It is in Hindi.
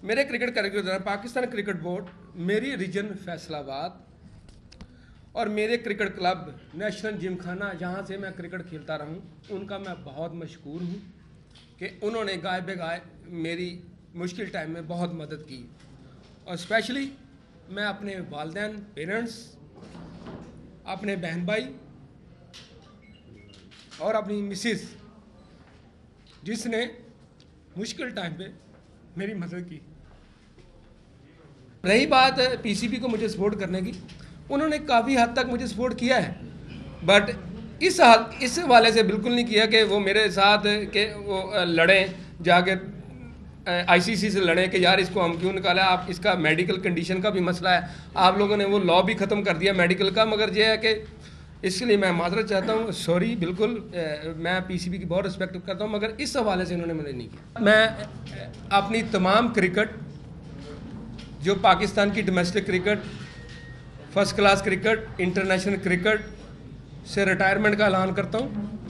मेरे क्रिकेट करियर के दौरान पाकिस्तान क्रिकेट बोर्ड, मेरी रीजन फैसलाबाद और मेरे क्रिकेट क्लब नेशनल जिमखाना जहाँ से मैं क्रिकेट खेलता रहूँ, उनका मैं बहुत मशकूर हूँ कि उन्होंने गाय बेगाय मेरी मुश्किल टाइम में बहुत मदद की। और स्पेशली मैं अपने वालिदैन, पेरेंट्स, अपने बहन भाई और अपनी मिसिस, जिसने मुश्किल टाइम पे मेरी मदद की। रही बात पीसीबी को मुझे सपोर्ट करने की, उन्होंने काफ़ी हद तक मुझे सपोर्ट किया है, बट इस हवाले से बिल्कुल नहीं किया कि वो मेरे साथ के वो लड़ें, जाके आईसीसी से लड़ें कि यार इसको हम क्यों निकाला, आप इसका मेडिकल कंडीशन का भी मसला है, आप लोगों ने वो लॉ भी ख़त्म कर दिया मेडिकल का। मगर ये है कि इसके लिए मैं माजरत चाहता हूँ, सॉरी, बिल्कुल मैं पीसीबी की बहुत रिस्पेक्ट करता हूँ, मगर इस हवाले से इन्होंने मुझे नहीं किया। मैं अपनी तमाम क्रिकेट, जो पाकिस्तान की domestic cricket, first class cricket, international cricket से रिटायरमेंट का ऐलान करता हूँ।